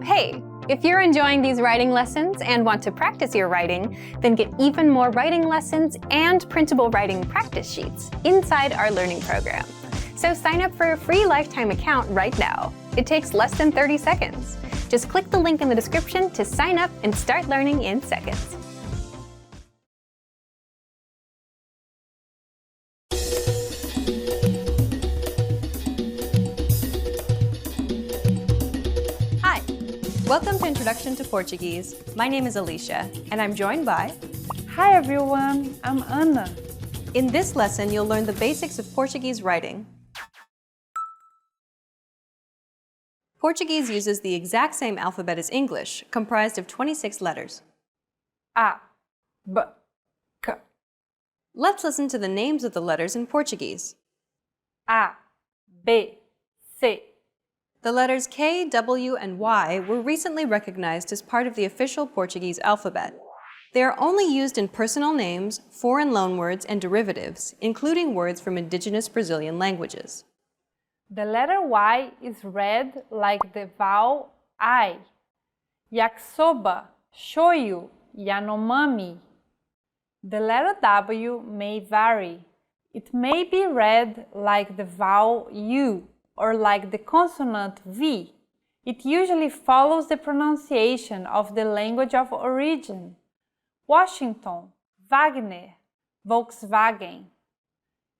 Hey, if you're enjoying these writing lessons and want to practice your writing, then get even more writing lessons and printable writing practice sheets inside our learning program. So sign up for a free lifetime account right now. It takes less than 30 seconds. Just click the link in the description to sign up and start learning in seconds. Hi, welcome to Introduction to Portuguese. My name is Alicia, and I'm joined by... Hi everyone, I'm Ana. In this lesson, you'll learn the basics of Portuguese writing. Portuguese uses the exact same alphabet as English, comprised of 26 letters. A, B, K. Let's listen to the names of the letters in Portuguese. A, B, C. The letters K, W, and Y were recently recognized as part of the official Portuguese alphabet. They are only used in personal names, foreign loanwords, and derivatives, including words from indigenous Brazilian languages. The letter Y is read like the vowel I. Yakisoba, shoyu, Yanomami. The letter W may vary. It may be read like the vowel U or like the consonant V. It usually follows the pronunciation of the language of origin. Washington, Wagner, Volkswagen.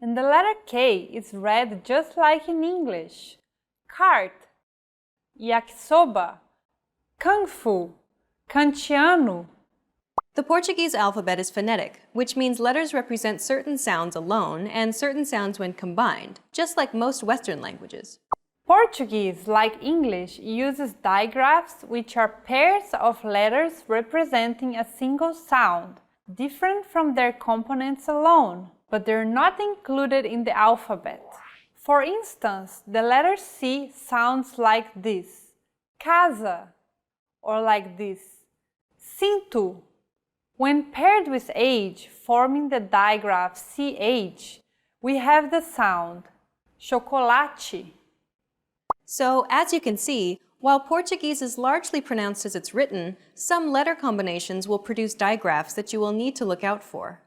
And the letter K is read just like in English. Cart, yakisoba, kung fu, kantiano. The Portuguese alphabet is phonetic, which means letters represent certain sounds alone and certain sounds when combined, just like most Western languages. Portuguese, like English, uses digraphs, which are pairs of letters representing a single sound, different from their components alone, but they're not included in the alphabet. For instance, the letter C sounds like this, casa, or like this, cinto. When paired with H, forming the digraph CH, we have the sound chocolate. So, as you can see, while Portuguese is largely pronounced as it's written, some letter combinations will produce digraphs that you will need to look out for.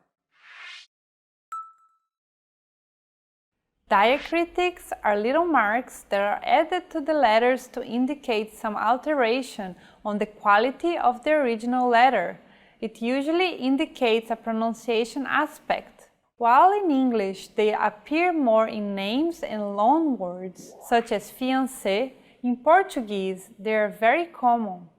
Diacritics are little marks that are added to the letters to indicate some alteration on the quality of the original letter. It usually indicates a pronunciation aspect. While in English they appear more in names and loanwords, such as fiancé, in Portuguese they are very common.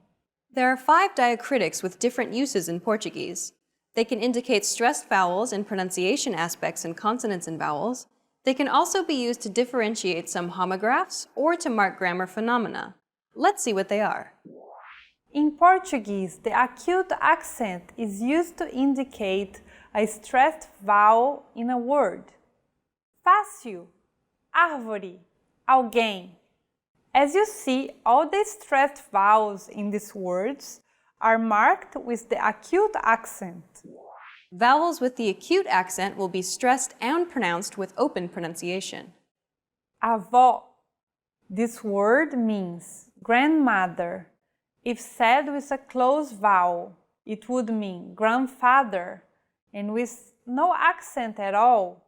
There are 5 diacritics with different uses in Portuguese. They can indicate stressed vowels and pronunciation aspects in consonants and vowels. They can also be used to differentiate some homographs or to mark grammar phenomena. Let's see what they are. In Portuguese, the acute accent is used to indicate a stressed vowel in a word. Fácil, árvore, alguém. As you see, all the stressed vowels in these words are marked with the acute accent. Vowels with the acute accent will be stressed and pronounced with open pronunciation. Avó. This word means grandmother. If said with a closed vowel, it would mean grandfather, and with no accent at all,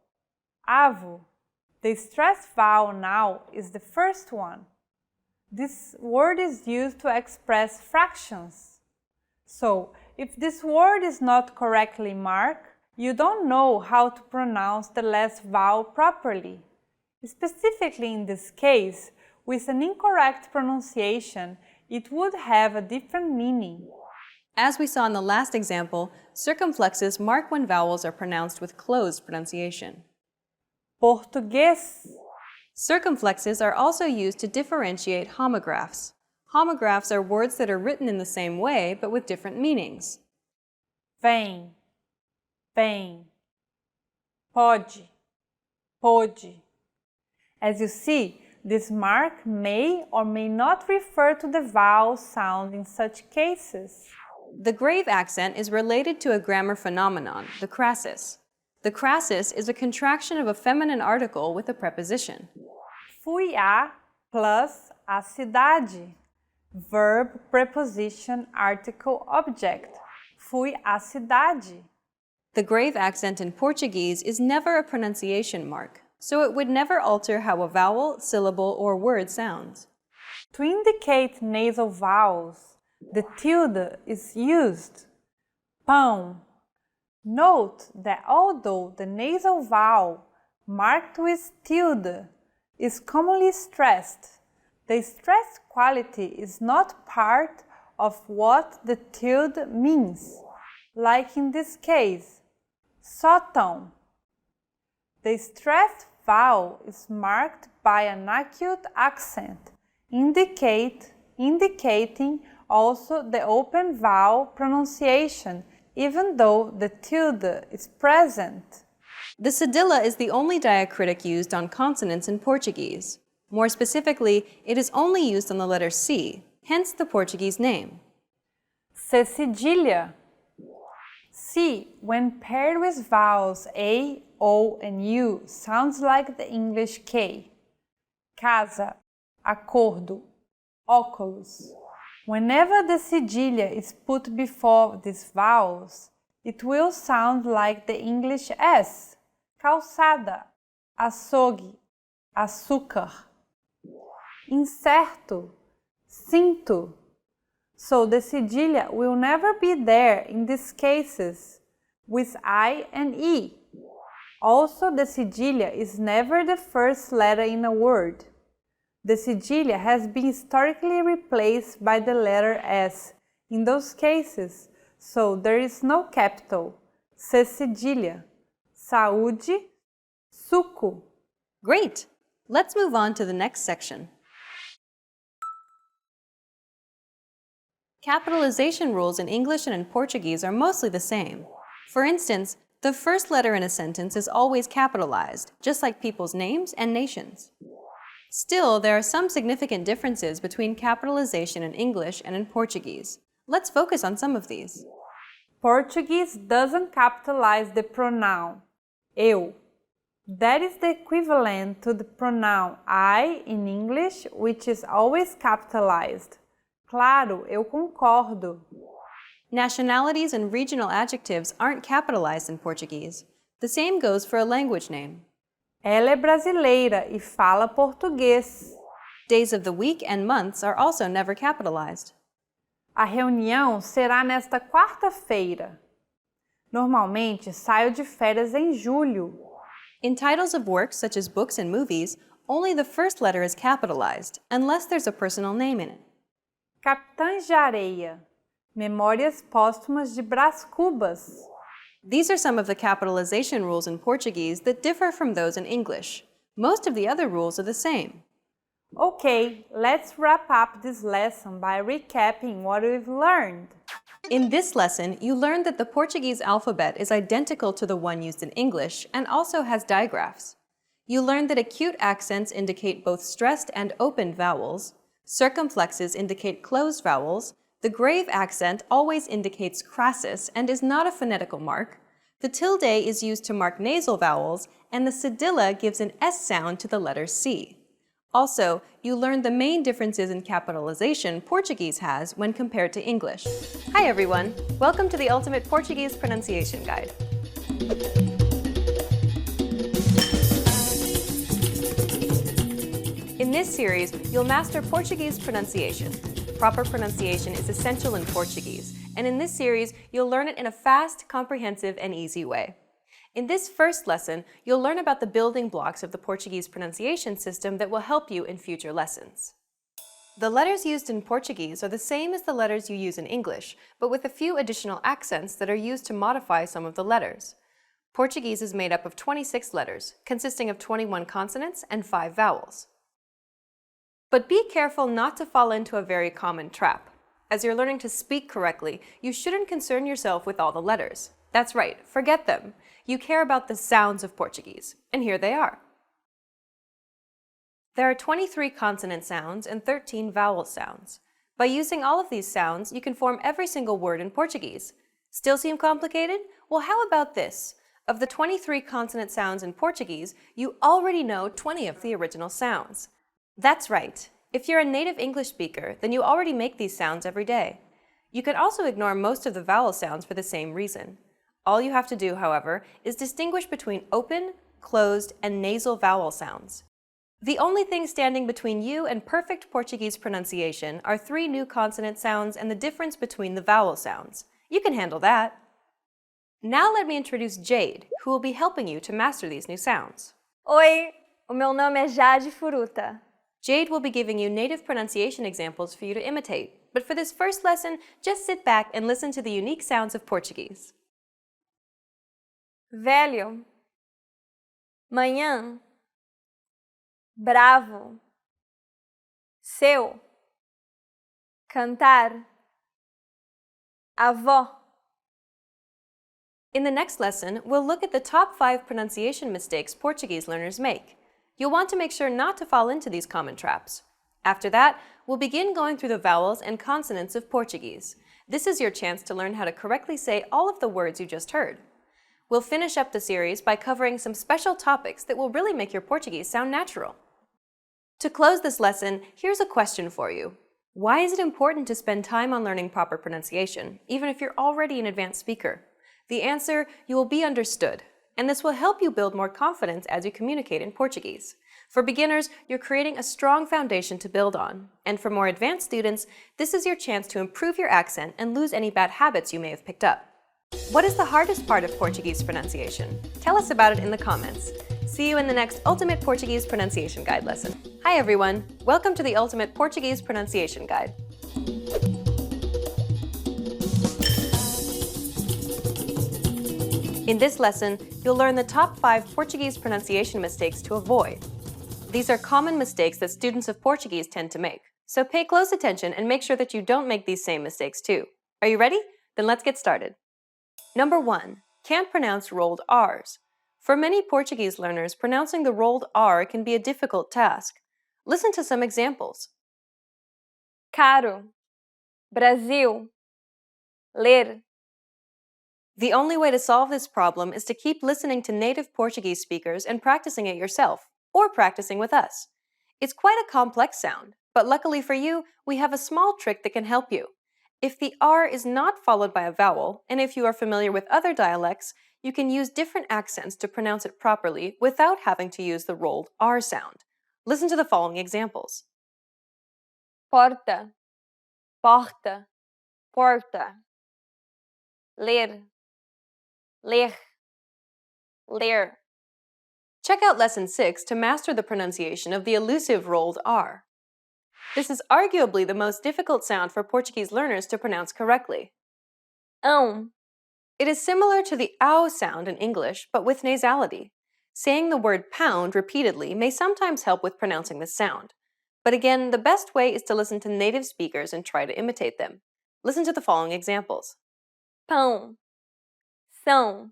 avo. The stressed vowel now is the first one. This word is used to express fractions. So, if this word is not correctly marked, you don't know how to pronounce the last vowel properly. Specifically in this case, with an incorrect pronunciation, it would have a different meaning. As we saw in the last example, circumflexes mark when vowels are pronounced with closed pronunciation. Português. Circumflexes are also used to differentiate homographs. Homographs are words that are written in the same way, but with different meanings. Vem, vem. Pode, pôde. As you see, this mark may or may not refer to the vowel sound in such cases. The grave accent is related to a grammar phenomenon, the crassus. The crassus is a contraction of a feminine article with a preposition. Fui a plus a cidade. Verb, preposition, article, object. Fui à cidade. The grave accent in Portuguese is never a pronunciation mark, so it would never alter how a vowel, syllable, or word sounds. To indicate nasal vowels, the tilde is used. Pão. Note that although the nasal vowel marked with tilde is commonly stressed, the stressed quality is not part of what the tilde means, like in this case, sótão. The stressed vowel is marked by an acute accent, indicating also the open vowel pronunciation, even though the tilde is present. The cedilla is the only diacritic used on consonants in Portuguese. More specifically, it is only used on the letter C, hence the Portuguese name. C cedilha. C, when paired with vowels A, O, and U, sounds like the English K. Casa, acordo, óculos. Whenever the cedilha is put before these vowels, it will sound like the English S. Calçada, açougue, açúcar. Incerto, cinto. So the cedilha will never be there in these cases with I and E. Also, the cedilha is never the first letter in a word. The cedilha has been historically replaced by the letter S in those cases, so there is no capital. C cedilha. Saúde, suco. Great! Let's move on to the next section. Capitalization rules in English and in Portuguese are mostly the same. For instance, the first letter in a sentence is always capitalized, just like people's names and nations. Still, there are some significant differences between capitalization in English and in Portuguese. Let's focus on some of these. Portuguese doesn't capitalize the pronoun eu. That is the equivalent to the pronoun I in English, which is always capitalized. Claro, eu concordo. Nationalities and regional adjectives aren't capitalized in Portuguese. The same goes for a language name. Ela é brasileira e fala português. Days of the week and months are also never capitalized. A reunião será nesta quarta-feira. Normalmente saio de férias em julho. In titles of works such as books and movies, only the first letter is capitalized, unless there's a personal name in it. Capitães de Areia. Memórias póstumas de Brás Cubas. These are some of the capitalization rules in Portuguese that differ from those in English. Most of the other rules are the same. Okay, let's wrap up this lesson by recapping what we've learned. In this lesson, you learned that the Portuguese alphabet is identical to the one used in English and also has digraphs. You learned that acute accents indicate both stressed and open vowels, circumflexes indicate closed vowels, the grave accent always indicates crassus and is not a phonetical mark, the tilde is used to mark nasal vowels, and the cedilla gives an S sound to the letter C. Also, you learned the main differences in capitalization Portuguese has when compared to English. Hi everyone! Welcome to the Ultimate Portuguese Pronunciation Guide. In this series, you'll master Portuguese pronunciation. Proper pronunciation is essential in Portuguese, and in this series, you'll learn it in a fast, comprehensive, and easy way. In this first lesson, you'll learn about the building blocks of the Portuguese pronunciation system that will help you in future lessons. The letters used in Portuguese are the same as the letters you use in English, but with a few additional accents that are used to modify some of the letters. Portuguese is made up of 26 letters, consisting of 21 consonants and 5 vowels. But be careful not to fall into a very common trap. As you're learning to speak correctly, you shouldn't concern yourself with all the letters. That's right, forget them. You care about the sounds of Portuguese, and here they are. There are 23 consonant sounds and 13 vowel sounds. By using all of these sounds, you can form every single word in Portuguese. Still seem complicated? Well, how about this? Of the 23 consonant sounds in Portuguese, you already know 20 of the original sounds. That's right. If you're a native English speaker, then you already make these sounds every day. You can also ignore most of the vowel sounds for the same reason. All you have to do, however, is distinguish between open, closed, and nasal vowel sounds. The only thing standing between you and perfect Portuguese pronunciation are 3 new consonant sounds and the difference between the vowel sounds. You can handle that. Now let me introduce Jade, who will be helping you to master these new sounds. Oi, o meu nome é Jade Furuta. Jade will be giving you native pronunciation examples for you to imitate, but for this first lesson, just sit back and listen to the unique sounds of Portuguese. Velho, manhã, bravo, seu, cantar, avó. In the next lesson, we'll look at the top 5 pronunciation mistakes Portuguese learners make. You'll want to make sure not to fall into these common traps. After that, we'll begin going through the vowels and consonants of Portuguese. This is your chance to learn how to correctly say all of the words you just heard. We'll finish up the series by covering some special topics that will really make your Portuguese sound natural. To close this lesson, here's a question for you. Why is it important to spend time on learning proper pronunciation, even if you're already an advanced speaker? The answer, you will be understood, and this will help you build more confidence as you communicate in Portuguese. For beginners, you're creating a strong foundation to build on, and for more advanced students, this is your chance to improve your accent and lose any bad habits you may have picked up. What is the hardest part of Portuguese pronunciation? Tell us about it in the comments. See you in the next Ultimate Portuguese Pronunciation Guide lesson. Hi everyone, welcome to the Ultimate Portuguese Pronunciation Guide. In this lesson, you'll learn the top 5 Portuguese pronunciation mistakes to avoid. These are common mistakes that students of Portuguese tend to make, so pay close attention and make sure that you don't make these same mistakes too. Are you ready? Then let's get started. Number 1. Can't pronounce rolled R's. For many Portuguese learners, pronouncing the rolled R can be a difficult task. Listen to some examples. Caro, Brasil, ler. The only way to solve this problem is to keep listening to native Portuguese speakers and practicing it yourself, or practicing with us. It's quite a complex sound, but luckily for you, we have a small trick that can help you. If the R is not followed by a vowel, and if you are familiar with other dialects, you can use different accents to pronounce it properly without having to use the rolled R sound. Listen to the following examples. Porta, porta, porta. Ler, ler, ler. Check out Lesson 6 to master the pronunciation of the elusive rolled R. This is arguably the most difficult sound for Portuguese learners to pronounce correctly. It is similar to the ow sound in English, but with nasality. Saying the word pound repeatedly may sometimes help with pronouncing this sound. But again, the best way is to listen to native speakers and try to imitate them. Listen to the following examples. Pão, são,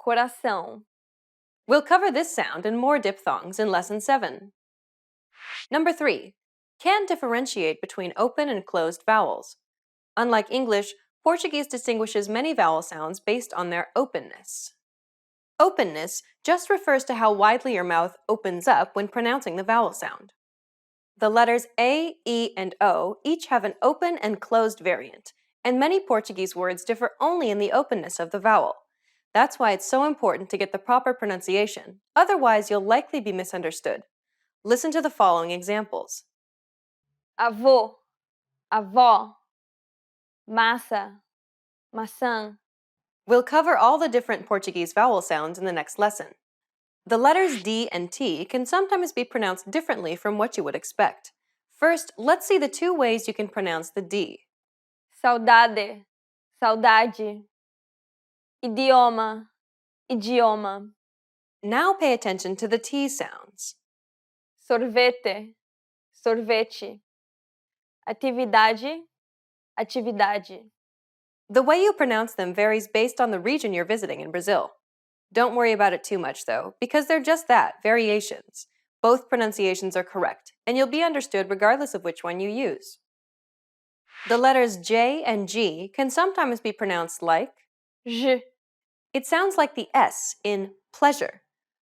coração. We'll cover this sound and more diphthongs in Lesson 7. Number 3. Can't differentiate between open and closed vowels. Unlike English, Portuguese distinguishes many vowel sounds based on their openness. Openness just refers to how widely your mouth opens up when pronouncing the vowel sound. The letters A, E, and O each have an open and closed variant, and many Portuguese words differ only in the openness of the vowel. That's why it's so important to get the proper pronunciation, otherwise you'll likely be misunderstood. Listen to the following examples. Avô, avó, massa, maçã. We'll cover all the different Portuguese vowel sounds in the next lesson. The letters D and T can sometimes be pronounced differently from what you would expect. First, let's see the 2 ways you can pronounce the D. Saudade, saudade. Idioma, idioma. Now pay attention to the T sounds. Sorvete, sorvete. Atividade, atividade. The way you pronounce them varies based on the region you're visiting in Brazil. Don't worry about it too much, though, because they're just that, variations. Both pronunciations are correct, and you'll be understood regardless of which one you use. The letters J and G can sometimes be pronounced like J. It sounds like the S in pleasure.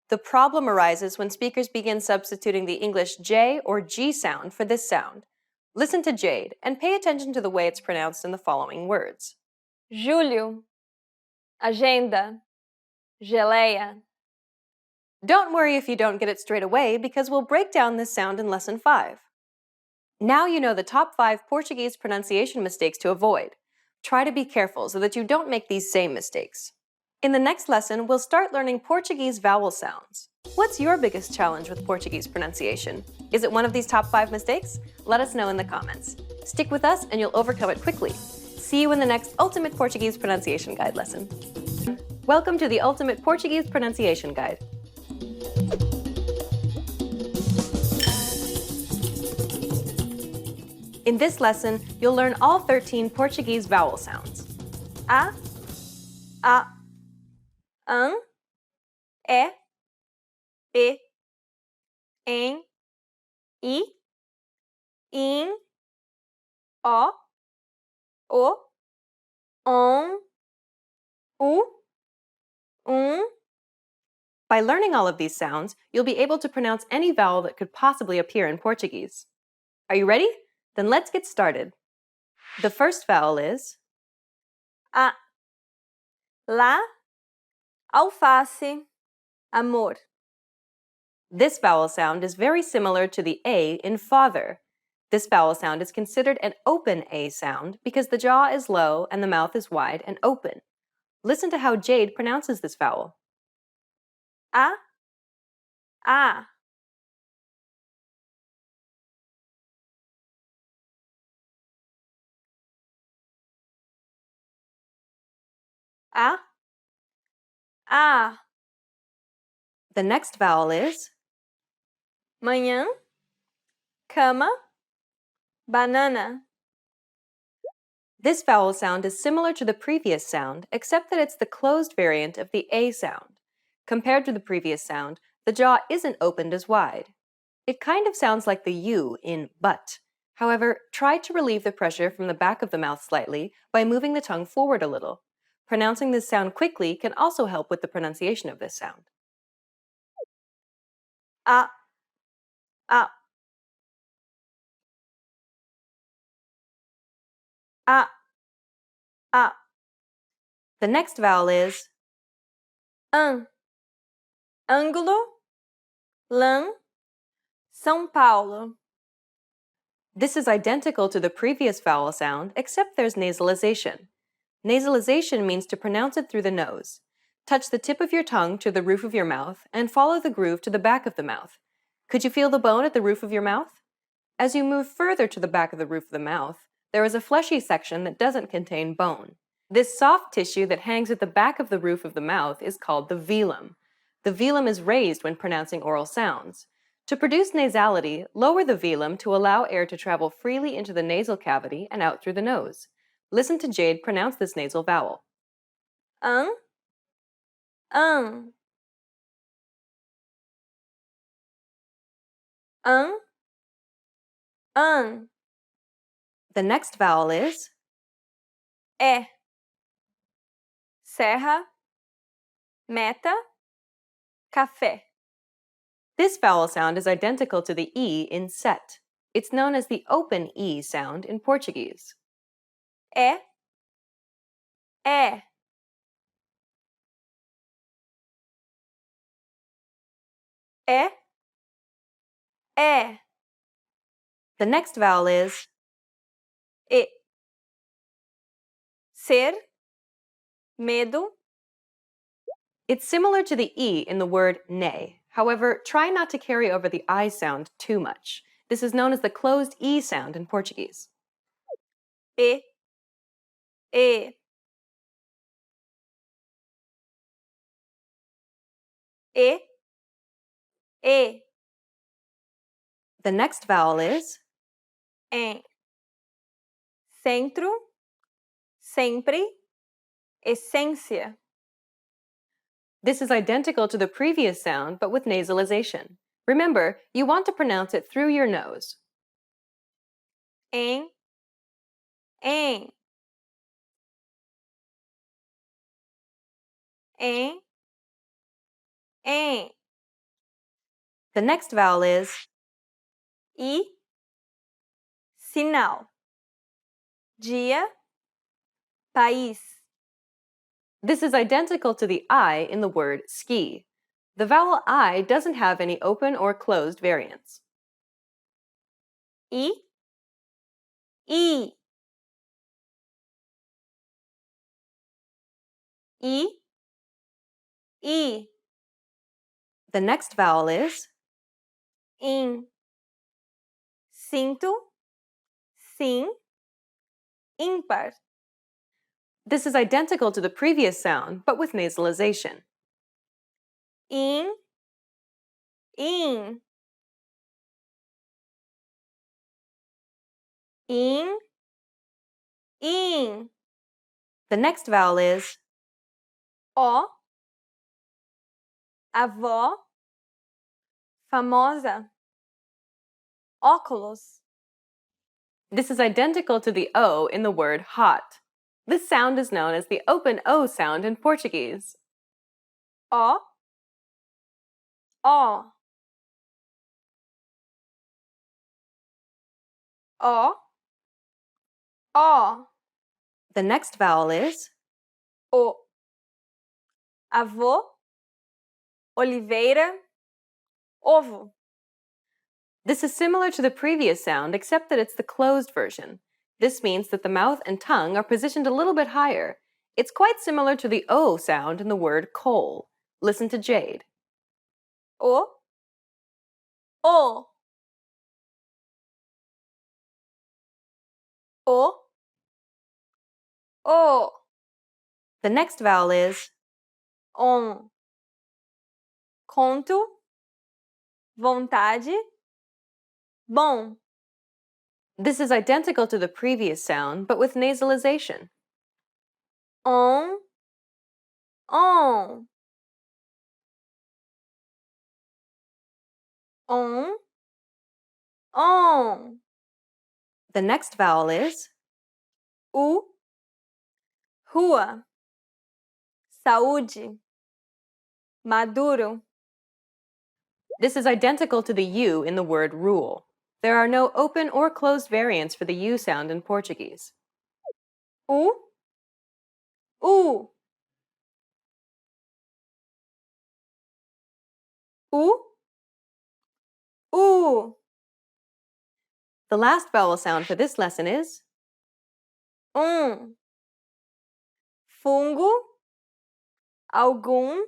The problem arises when speakers begin substituting the English J or G sound for this sound. Listen to Jade and pay attention to the way it's pronounced in the following words. Julho, agenda, geleia. Don't worry if you don't get it straight away because we'll break down this sound in Lesson 5. Now you know the top 5 Portuguese pronunciation mistakes to avoid. Try to be careful so that you don't make these same mistakes. In the next lesson, we'll start learning Portuguese vowel sounds. What's your biggest challenge with Portuguese pronunciation? Is it one of these top 5 mistakes? Let us know in the comments. Stick with us and you'll overcome it quickly. See you in the next Ultimate Portuguese Pronunciation Guide lesson. Welcome to the Ultimate Portuguese Pronunciation Guide. In this lesson, you'll learn all 13 Portuguese vowel sounds. A, an, e, p, em, I, in, o, on, u. By learning all of these sounds, you'll be able to pronounce any vowel that could possibly appear in Portuguese. Are you ready? Then let's get started. The first vowel is A, lá, alface, amor. This vowel sound is very similar to the A in father. This vowel sound is considered an open A sound because the jaw is low and the mouth is wide and open. Listen to how Jade pronounces this vowel. A. A. The next vowel is Manhã, cama, banana. This vowel sound is similar to the previous sound, except that it's the closed variant of the A sound. Compared to the previous sound, the jaw isn't opened as wide. It kind of sounds like the U in but. However, try to relieve the pressure from the back of the mouth slightly by moving the tongue forward a little. Pronouncing this sound quickly can also help with the pronunciation of this sound. A. The next vowel is Ângulo, lã, São Paulo. This is identical to the previous vowel sound, except there's nasalization. Nasalization means to pronounce it through the nose. Touch the tip of your tongue to the roof of your mouth and follow the groove to the back of the mouth. Could you feel the bone at the roof of your mouth? As you move further to the back of the roof of the mouth, there is a fleshy section that doesn't contain bone. This soft tissue that hangs at the back of the roof of the mouth is called the velum. The velum is raised when pronouncing oral sounds. To produce nasality, lower the velum to allow air to travel freely into the nasal cavity and out through the nose. Listen to Jade pronounce this nasal vowel. An. An. The next vowel is É. Serra, meta, café. This vowel sound is identical to the E in set. It's known as the open E sound in Portuguese. É. The next vowel is E. Ser, medo. It's similar to the E in the word ne. However, try not to carry over the I sound too much. This is known as the closed E sound in Portuguese. E. The next vowel is Em. Centro, sempre, essência. This is identical to the previous sound, but with nasalization. Remember, you want to pronounce it through your nose. Em. The next vowel is I, sinal. Dia, país. This is identical to the I in the word ski. The vowel I doesn't have any open or closed variants. I, I. I, I. The next vowel is In. Cinto, sim, ímpar. This is identical to the previous sound, but with nasalization. In, in. In, in. The next vowel is Ó, avó, famosa. Óculos. This is identical to the O in the word hot. This sound is known as the open O sound in Portuguese. Ó, ó. Ó, ó. The next vowel is O. Avô, oliveira, ovo. This is similar to the previous sound, except that it's the closed version. This means that the mouth and tongue are positioned a little bit higher. It's quite similar to the O sound in the word coal. Listen to Jade. O, o. O, o. The next vowel is On. Conto, vontade, bom. This is identical to the previous sound, but with nasalization. On, on. On, on. The next vowel is U, rua. Saúde, maduro. This is identical to the U in the word rule. There are no open or closed variants for the U sound in Portuguese. U, u. U, u. The last vowel sound for this lesson is Fungo, algum,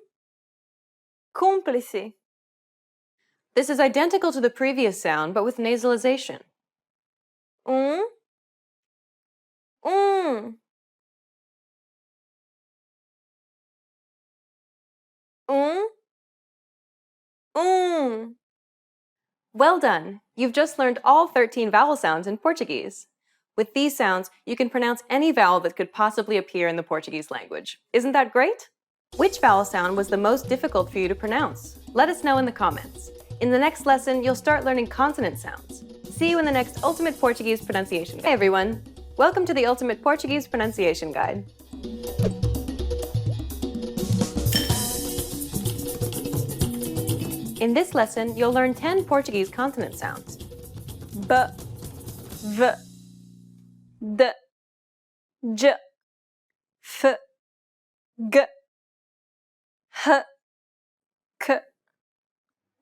cúmplice. This is identical to the previous sound, but with nasalization. Um. Um, um. Well done! You've just learned all 13 vowel sounds in Portuguese. With these sounds, you can pronounce any vowel that could possibly appear in the Portuguese language. Isn't that great? Which vowel sound was the most difficult for you to pronounce? Let us know in the comments. In the next lesson, you'll start learning consonant sounds. See you in the next Ultimate Portuguese Pronunciation Guide. Hey everyone! Welcome to the Ultimate Portuguese Pronunciation Guide. In this lesson, you'll learn 10 Portuguese consonant sounds. B, v, d, j, f, g, h, k,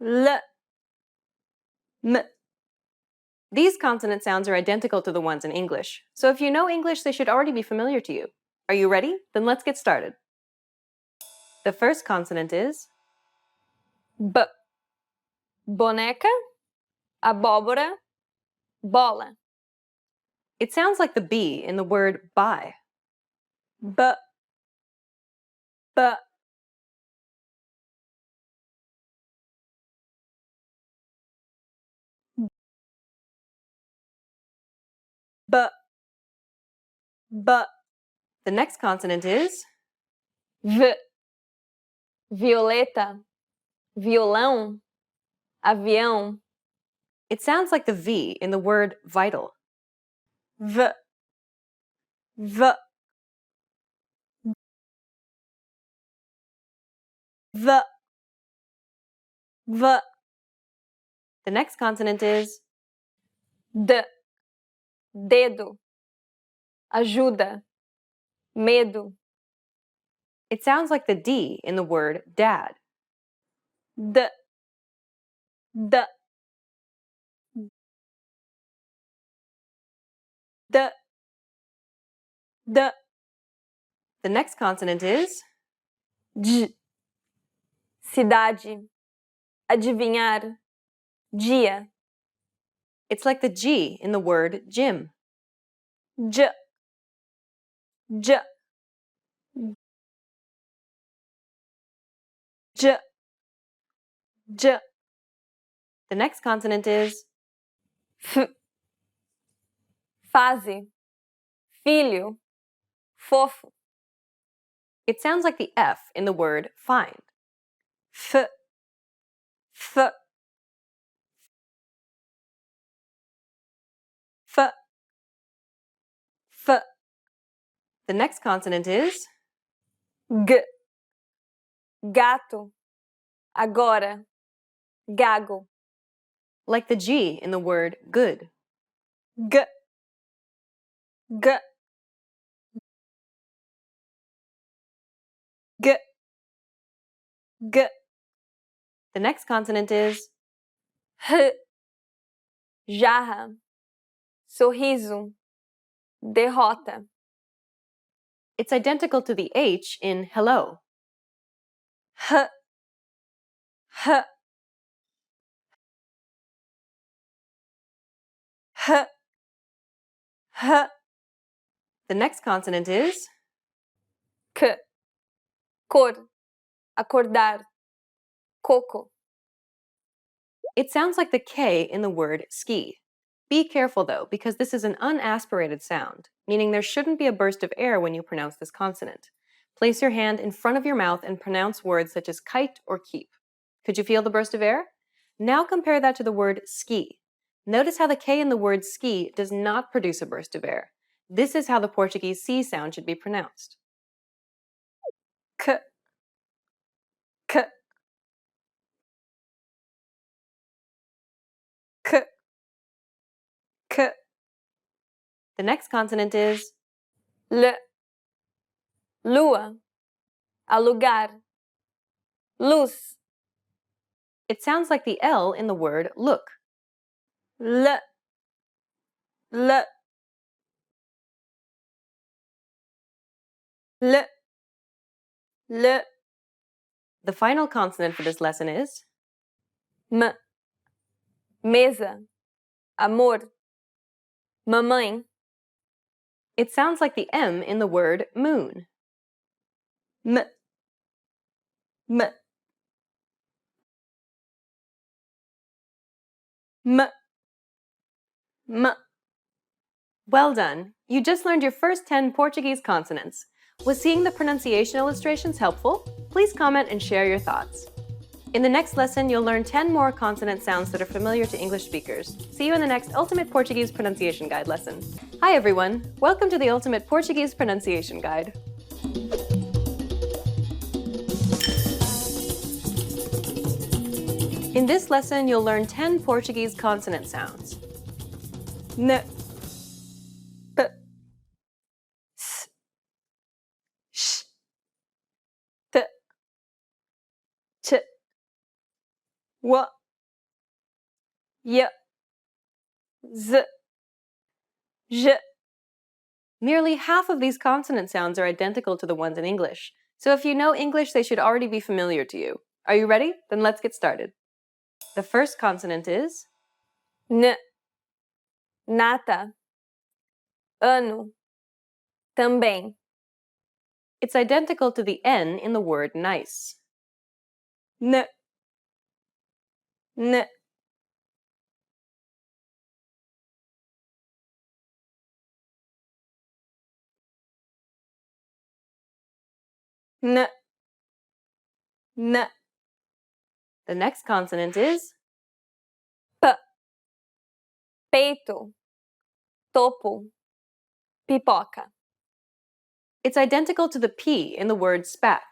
l, m. These consonant sounds are identical to the ones in English, so if you know English, they should already be familiar to you. Are you ready? Then let's get started. The first consonant is B. Boneca, abóbora, bola. It sounds like the B in the word buy. B, b. B, b. The next consonant is V. Violeta, violão, avião. It sounds like the V in the word vital. V, v. V, v. The next consonant is D, dedo, ajuda, medo, it sounds like the D in the word dad. D, D, D, D, The next consonant is D, cidade, adivinhar, dia, it's like the G in the word gym. J, J, J, J, The next consonant is F, fase, filho, fofo, it sounds like the F in the word find. F, F, F, F, The next consonant is G, gato, agora, gago, like the G in the word good. G, G, G, G, The next consonant is R, jarra, sorriso, derrota, it's identical to the H in hello. H, H, H, H, The next consonant is K, cor, acordar, coco, it sounds like the K in the word ski. Be careful though, because this is an unaspirated sound, meaning there shouldn't be a burst of air when you pronounce this consonant. Place your hand in front of your mouth and pronounce words such as kite or keep. Could you feel the burst of air? Now compare that to the word ski. Notice how the K in the word ski does not produce a burst of air. This is how the Portuguese C sound should be pronounced. K, K, K, K, The next consonant is L, lua, alugar, luz, it sounds like the L in the word look. L, L, L, L, The final consonant for this lesson is M, mesa, amor, mamãe, it sounds like the M in the word moon. M, M, M, M. Well done! You just learned your first 10 Portuguese consonants. Was seeing the pronunciation illustrations helpful? Please comment and share your thoughts. In the next lesson, you'll learn 10 more consonant sounds that are familiar to English speakers. See you in the next Ultimate Portuguese Pronunciation Guide lesson. Hi everyone! Welcome to the Ultimate Portuguese Pronunciation Guide. In this lesson, you'll learn 10 Portuguese consonant sounds. N, P, S, Sh, T, Ch, W, Y, Z, J. Nearly half of these consonant sounds are identical to the ones in English, so if you know English, they should already be familiar to you. Are you ready? Then let's get started. The first consonant is N, nata, ano, também, it's identical to the N in the word nice. N, N, N, N, The next consonant is P, peito, topo, pipoca, it's identical to the P in the word spat.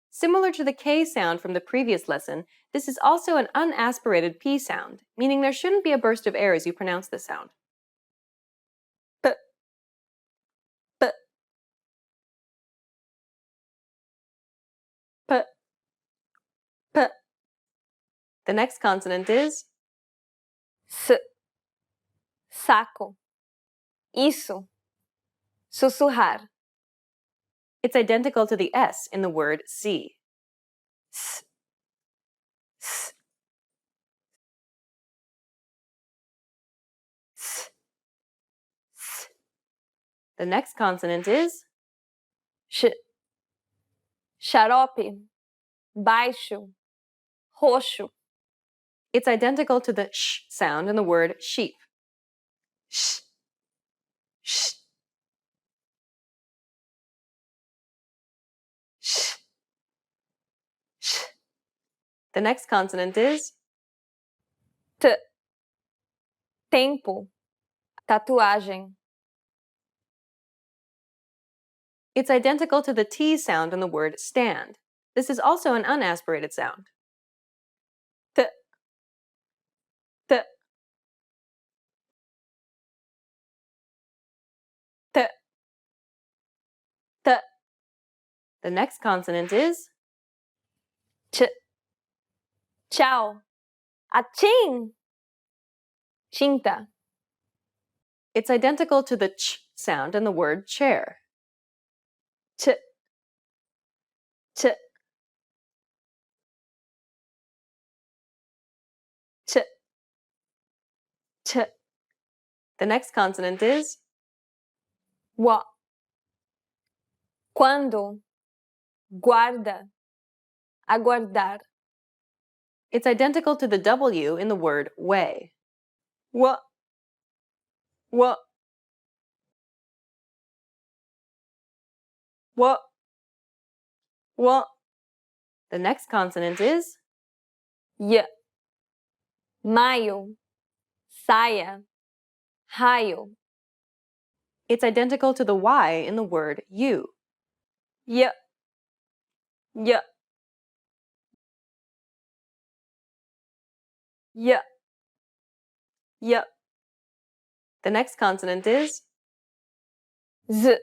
Similar to the K sound from the previous lesson, This is also an unaspirated P sound, meaning there shouldn't be a burst of air as you pronounce this sound. P, P, P, P, The next consonant is S, saco, isso, sussurrar. It's identical to the S in the word see. S, S, S, S, The next consonant is Sh, xarope, baixo, roxo. It's identical to the sh sound in the word sheep. Sh, sh, sh, sh. The next consonant is T, tempo, tatuagem. It's identical to the T sound in the word stand. This is also an unaspirated sound. T, T, T, T. The next consonant is Ch, tchau, achim, tinta. It's identical to the ch sound in the word chair. Ch, ch, ch, ch. The next consonant is Wa, quando, guarda, aguardar. It's identical to the W in the word way. Wa, wa, wa, wa. The next consonant is Y, maio, saia, raio. It's identical to the Y in the word you. Y, y, y, y. The next consonant is Z,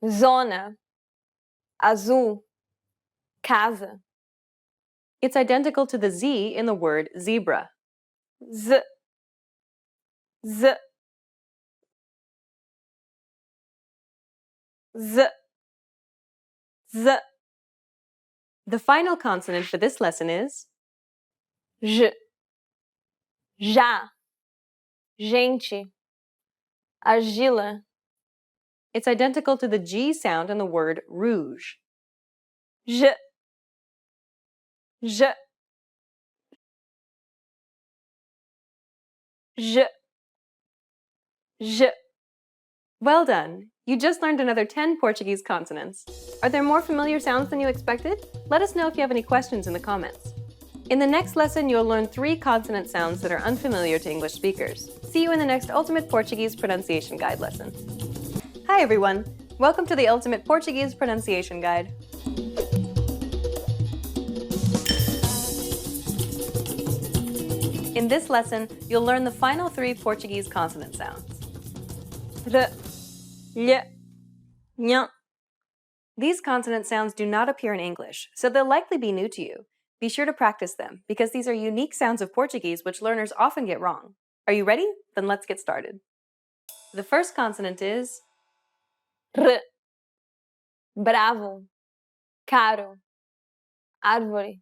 zona, azul, casa. It's identical to the Z in the word zebra. Z, z, z, z. The final consonant for this lesson is J, já, gente, argila. It's identical to the G sound in the word rouge. J, j, j, j. Well done! You just learned another 10 Portuguese consonants. Are there more familiar sounds than you expected? Let us know if you have any questions in the comments. In the next lesson, you'll learn 3 consonant sounds that are unfamiliar to English speakers. See you in the next Ultimate Portuguese Pronunciation Guide lesson. Hi everyone! Welcome to the Ultimate Portuguese Pronunciation Guide. In this lesson, you'll learn the final 3 Portuguese consonant sounds. R, L, N. These consonant sounds do not appear in English, so they'll likely be new to you. Be sure to practice them, because these are unique sounds of Portuguese which learners often get wrong. Are you ready? Then let's get started. The first consonant is R, bravo, caro, árvore.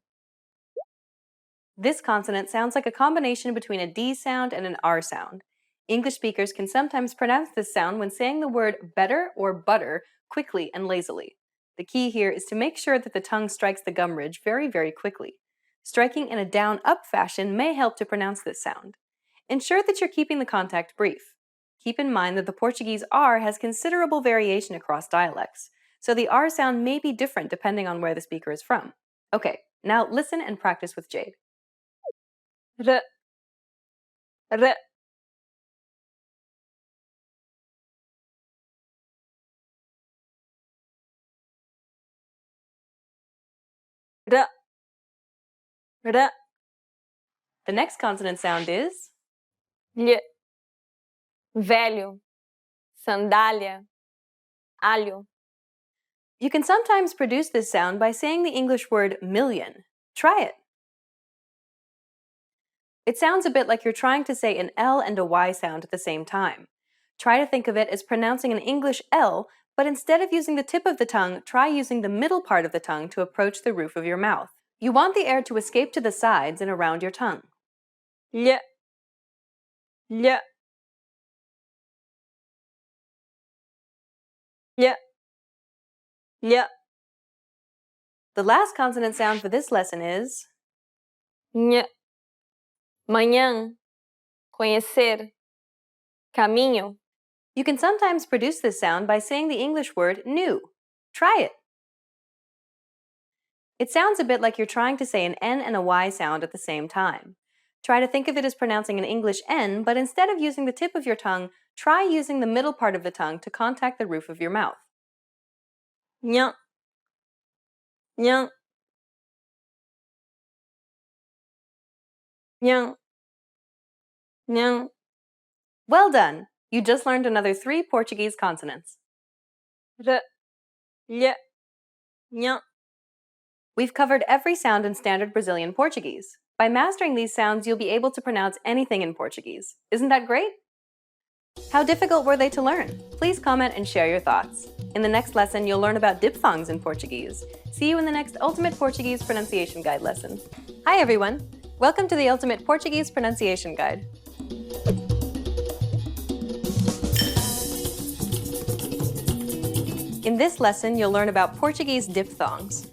This consonant sounds like a combination between a D sound and an R sound. English speakers can sometimes pronounce this sound when saying the word better or butter quickly and lazily. The key here is to make sure that the tongue strikes the gum ridge very, very quickly. Striking in a down-up fashion may help to pronounce this sound. Ensure that you're keeping the contact brief. Keep in mind that the Portuguese R has considerable variation across dialects, so the R sound may be different depending on where the speaker is from. Okay, now listen and practice with Jade. R, R. R, R, The next consonant sound is L, velho, sandália, alho. You can sometimes produce this sound by saying the English word million. Try it. It sounds a bit like you're trying to say an L and a Y sound at the same time. Try to think of it as pronouncing an English L, but instead of using the tip of the tongue, try using the middle part of the tongue to approach the roof of your mouth. You want the air to escape to the sides and around your tongue. L, L, L, L, The last consonant sound for this lesson is N, manhã, conhecer, caminho. You can sometimes produce this sound by saying the English word new. Try it. It sounds a bit like you're trying to say an N and a Y sound at the same time. Try to think of it as pronouncing an English N, but instead of using the tip of your tongue, try using the middle part of the tongue to contact the roof of your mouth. Nhã, nhã, nhã, nhã. Well done! You just learned another 3 Portuguese consonants. R, L, nhã. We've covered every sound in standard Brazilian Portuguese. By mastering these sounds, you'll be able to pronounce anything in Portuguese. Isn't that great? How difficult were they to learn? Please comment and share your thoughts. In the next lesson, you'll learn about diphthongs in Portuguese. See you in the next Ultimate Portuguese Pronunciation Guide lesson. Hi everyone! Welcome to the Ultimate Portuguese Pronunciation Guide. In this lesson, you'll learn about Portuguese diphthongs.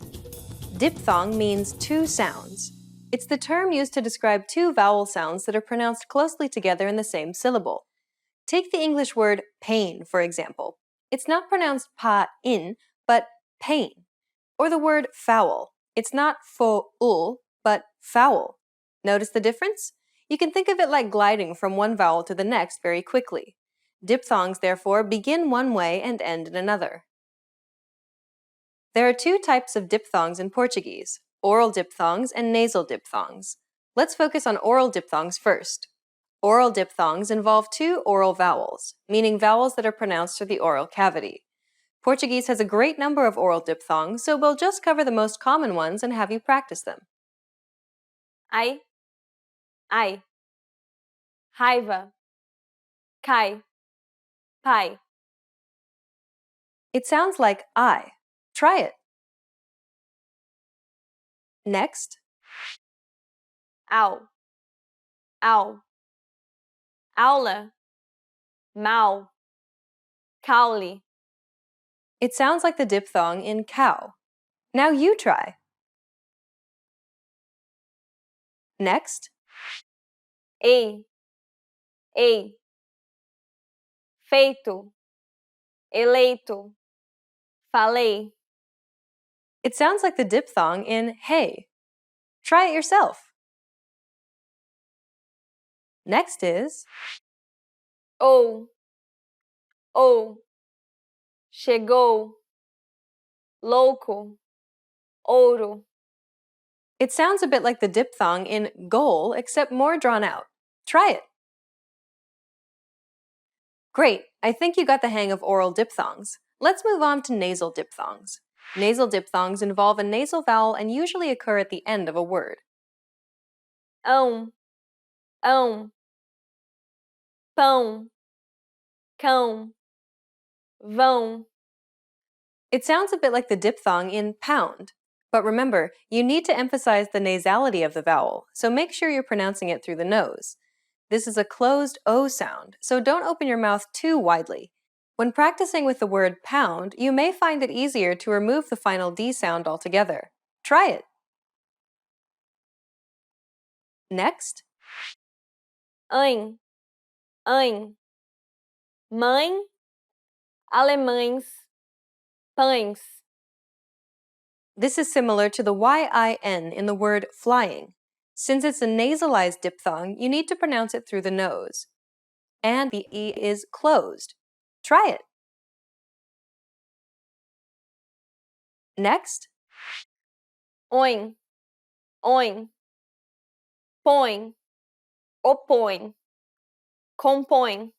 Diphthong means two sounds. It's the term used to describe two vowel sounds that are pronounced closely together in the same syllable. Take the English word pain, for example. It's not pronounced pa-in, but pain. Or the word foul. It's not fo-ul, but foul. Notice the difference? You can think of it like gliding from one vowel to the next very quickly. Diphthongs, therefore, begin one way and end in another. There are two types of diphthongs in Portuguese, oral diphthongs and nasal diphthongs. Let's focus on oral diphthongs first. Oral diphthongs involve two oral vowels, meaning vowels that are pronounced through the oral cavity. Portuguese has a great number of oral diphthongs, so we'll just cover the most common ones and have you practice them. Ai, ai. Raiva, cai, pai. It sounds like I. Try it. Next, Au, au. Aula, mal, caule. it sounds like the diphthong in cow. Now you try. Next, Ei, ei. Feito, eleito, falei. it sounds like the diphthong in hey. Try it yourself. Next is Ou, chegou, louco, ouro. It sounds a bit like the diphthong in goal, except more drawn out. Try it. Great, I think you got the hang of oral diphthongs. Let's move on to nasal diphthongs. Nasal diphthongs involve a nasal vowel and usually occur at the end of a word. Ão, pão, cão, vão. It sounds a bit like the diphthong in pound. But remember, you need to emphasize the nasality of the vowel, so make sure you're pronouncing it through the nose. This is a closed O sound, so don't open your mouth too widely. When practicing with the word pound, you may find it easier to remove the final D sound altogether. Try it. Next, Ãe, mãe, alemães, pães. this is similar to the Y-I-N in the word flying. Since it's a nasalized diphthong, you need to pronounce it through the nose. And the E is closed. Try it. Next, Oin, põe, opõe, compõe.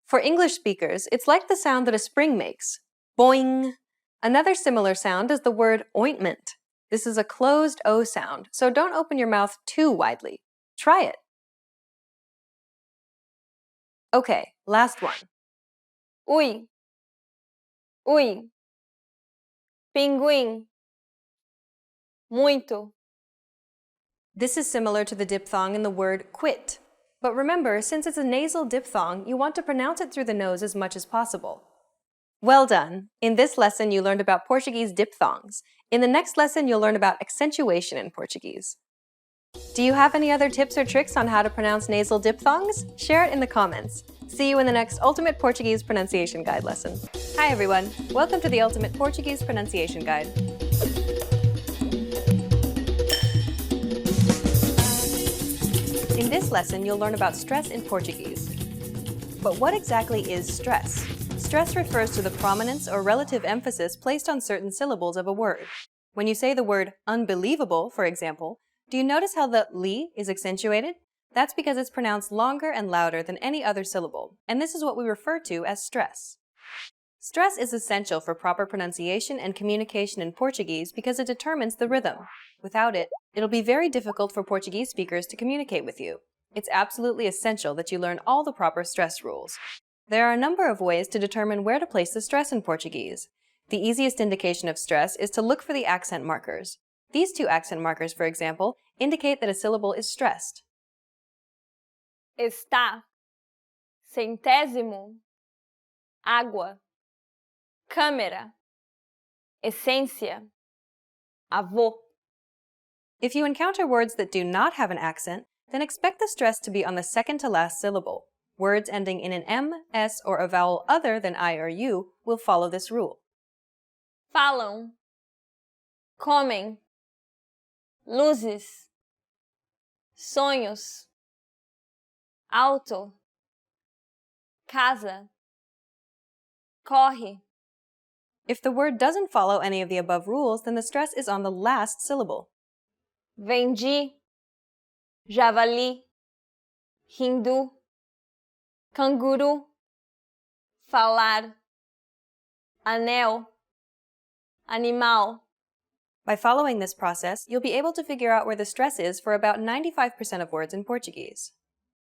For English speakers, it's like the sound that a spring makes. Boing. Another similar sound is the word ointment. This is a closed O sound, so don't open your mouth too widely. Try it. Okay, last one. Ui, ui. Pinguim, muito. This is similar to the diphthong in the word quit. But remember, since it's a nasal diphthong, you want to pronounce it through the nose as much as possible. Well done! In this lesson, you learned about Portuguese diphthongs. In the next lesson, you'll learn about accentuation in Portuguese. Do you have any other tips or tricks on how to pronounce nasal diphthongs? Share it in the comments. See you in the next Ultimate Portuguese Pronunciation Guide lesson. Hi everyone! Welcome to the Ultimate Portuguese Pronunciation Guide. In this lesson, you'll learn about stress in Portuguese. But what exactly is stress? Stress refers to the prominence or relative emphasis placed on certain syllables of a word. When you say the word unbelievable, for example, do you notice how the li is accentuated? That's because it's pronounced longer and louder than any other syllable, and this is what we refer to as stress. Stress is essential for proper pronunciation and communication in Portuguese because it determines the rhythm. Without it, it'll be very difficult for Portuguese speakers to communicate with you. It's absolutely essential that you learn all the proper stress rules. There are a number of ways to determine where to place the stress in Portuguese. The easiest indication of stress is to look for the accent markers. These two accent markers, for example, indicate that a syllable is stressed. Está, centésimo, água, câmera, essência, avô. If you encounter words that do not have an accent, then expect the stress to be on the second to last syllable. Words ending in an M, S, or a vowel other than I or U will follow this rule. Falam, comem, luzes, sonhos, alto, casa, corre. If the word doesn't follow any of the above rules, then the stress is on the last syllable. Vendi, javali, hindu, canguru, falar, anel, animal. By following this process, you'll be able to figure out where the stress is for about 95% of words in Portuguese.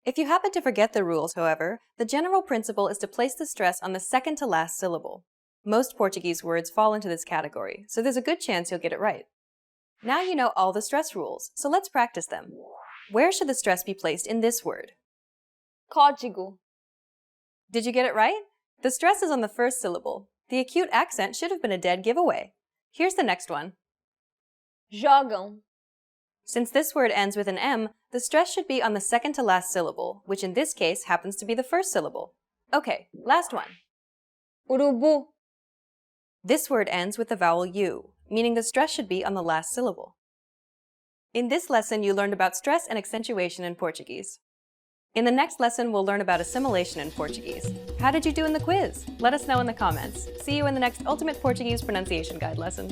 If you happen to forget the rules, however, the general principle is to place the stress on the second to last syllable. Most Portuguese words fall into this category, so there's a good chance you'll get it right. Now you know all the stress rules, so let's practice them. Where should the stress be placed in this word? Código. Did you get it right? The stress is on the first syllable. The acute accent should have been a dead giveaway. Here's the next one. Jogam. Since this word ends with an M, the stress should be on the second to last syllable, which in this case happens to be the first syllable. Okay, last one. Urubu. This word ends with the vowel U, meaning the stress should be on the last syllable. In this lesson, you learned about stress and accentuation in Portuguese. In the next lesson, we'll learn about assimilation in Portuguese. How did you do in the quiz? Let us know in the comments. See you in the next Ultimate Portuguese Pronunciation Guide lesson.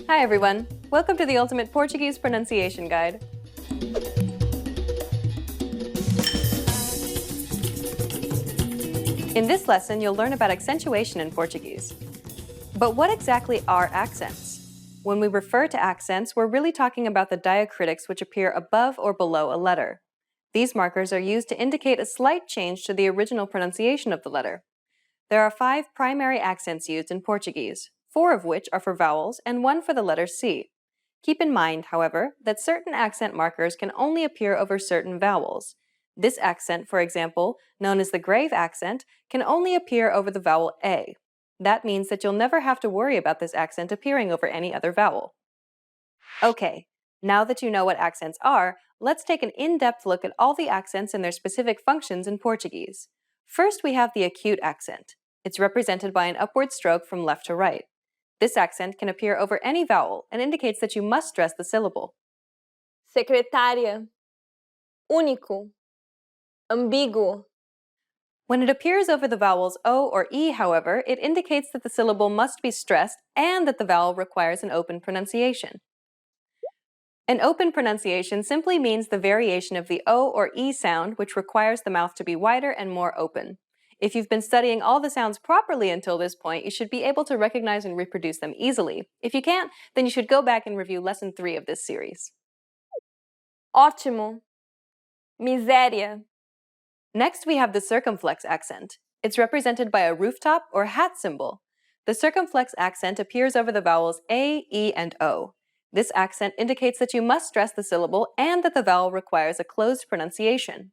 Hi everyone! Welcome to the Ultimate Portuguese Pronunciation Guide. In this lesson, you'll learn about accentuation in Portuguese. But what exactly are accents? When we refer to accents, we're really talking about the diacritics which appear above or below a letter. These markers are used to indicate a slight change to the original pronunciation of the letter. There are 5 primary accents used in Portuguese, 4 of which are for vowels and 1 for the letter C. Keep in mind, however, that certain accent markers can only appear over certain vowels. This accent, for example, known as the grave accent, can only appear over the vowel A. That means that you'll never have to worry about this accent appearing over any other vowel. Okay, now that you know what accents are, let's take an in-depth look at all the accents and their specific functions in Portuguese. First, we have the acute accent. It's represented by an upward stroke from left to right. This accent can appear over any vowel and indicates that you must stress the syllable. Secretária. Único. Ambíguo. When it appears over the vowels O or E, however, it indicates that the syllable must be stressed and that the vowel requires an open pronunciation. An open pronunciation simply means the variation of the O or E sound, which requires the mouth to be wider and more open. If you've been studying all the sounds properly until this point, you should be able to recognize and reproduce them easily. If you can't, then you should go back and review Lesson 3 of this series. Ótimo. Miséria. Next, we have the circumflex accent. It's represented by a rooftop or hat symbol. The circumflex accent appears over the vowels A, E, and O. This accent indicates that you must stress the syllable and that the vowel requires a closed pronunciation.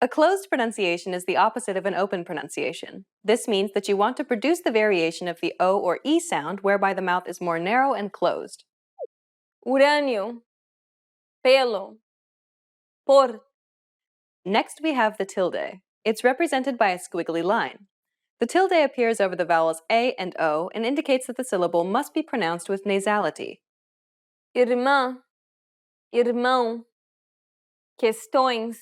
A closed pronunciation is the opposite of an open pronunciation. This means that you want to produce the variation of the O or E sound whereby the mouth is more narrow and closed. Urânio. Pelo. Por. Next, we have the tilde. It's represented by a squiggly line. The tilde appears over the vowels A and O and indicates that the syllable must be pronounced with nasality. Irmã. Irmão. Questões.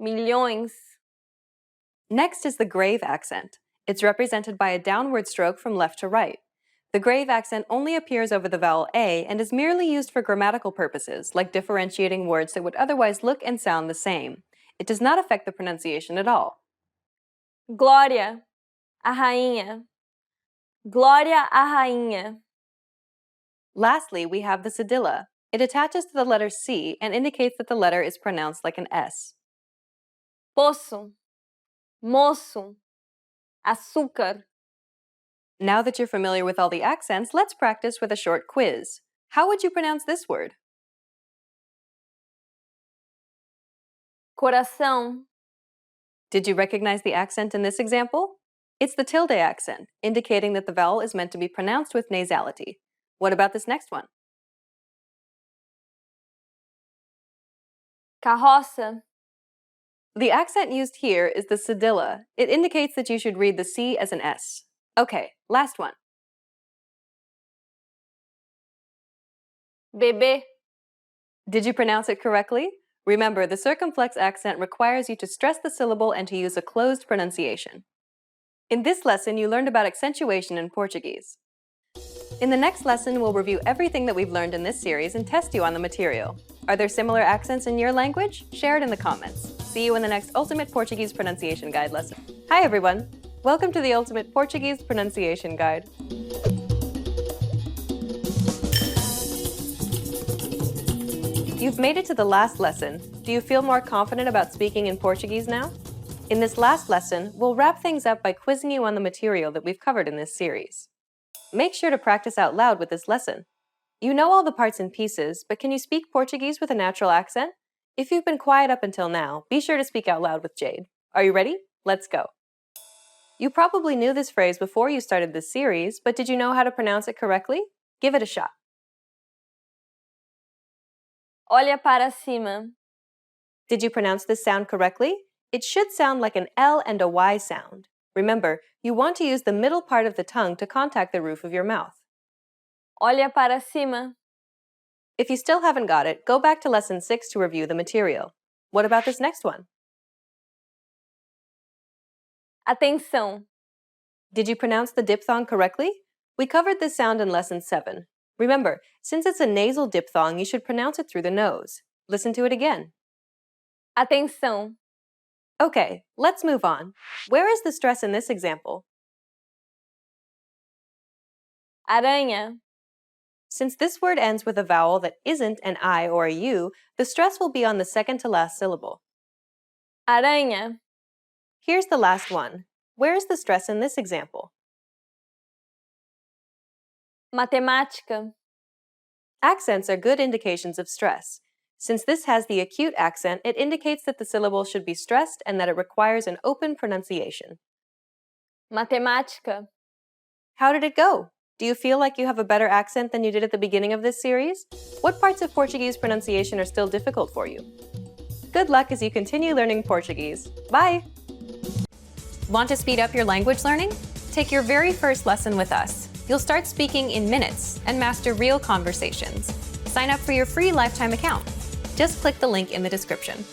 Milhões. Next is the grave accent. It's represented by a downward stroke from left to right. The grave accent only appears over the vowel A and is merely used for grammatical purposes, like differentiating words that would otherwise look and sound the same. It does not affect the pronunciation at all. Glória. A rainha. Glória à rainha. Lastly, we have the cedilla. It attaches to the letter C and indicates that the letter is pronounced like an S. Poço. Moço. Açúcar. Now that you're familiar with all the accents, let's practice with a short quiz. How would you pronounce this word? Coração. Did you recognize the accent in this example? It's the tilde accent, indicating that the vowel is meant to be pronounced with nasality. What about this next one? Carroça. The accent used here is the cedilla. It indicates that you should read the C as an S. Okay, last one. Bebê. Did you pronounce it correctly? Remember, the circumflex accent requires you to stress the syllable and to use a closed pronunciation. In this lesson, you learned about accentuation in Portuguese. In the next lesson, we'll review everything that we've learned in this series and test you on the material. Are there similar accents in your language? Share it in the comments. See you in the next Ultimate Portuguese Pronunciation Guide lesson. Hi everyone! Welcome to the Ultimate Portuguese Pronunciation Guide. You've made it to the last lesson. Do you feel more confident about speaking in Portuguese now? In this last lesson, we'll wrap things up by quizzing you on the material that we've covered in this series. Make sure to practice out loud with this lesson. You know all the parts and pieces, but can you speak Portuguese with a natural accent? If you've been quiet up until now, be sure to speak out loud with Jade. Are you ready? Let's go. You probably knew this phrase before you started this series, but did you know how to pronounce it correctly? Give it a shot. Olha para cima. Did you pronounce this sound correctly? It should sound like an L and a Y sound. Remember, you want to use the middle part of the tongue to contact the roof of your mouth. Olha para cima. If you still haven't got it, go back to Lesson 6 to review the material. What about this next one? Atenção. Did you pronounce the diphthong correctly? We covered this sound in Lesson 7. Remember, since it's a nasal diphthong, you should pronounce it through the nose. Listen to it again. Atenção. Okay, let's move on. Where is the stress in this example? Aranha. Since this word ends with a vowel that isn't an I or a U, the stress will be on the second to last syllable. Aranha. Here's the last one. Where is the stress in this example? Matemática. Accents are good indications of stress. Since this has the acute accent, it indicates that the syllable should be stressed and that it requires an open pronunciation. Matemática. How did it go? Do you feel like you have a better accent than you did at the beginning of this series? What parts of Portuguese pronunciation are still difficult for you? Good luck as you continue learning Portuguese. Bye! Want to speed up your language learning? Take your very first lesson with us. You'll start speaking in minutes and master real conversations. Sign up for your free lifetime account. Just click the link in the description.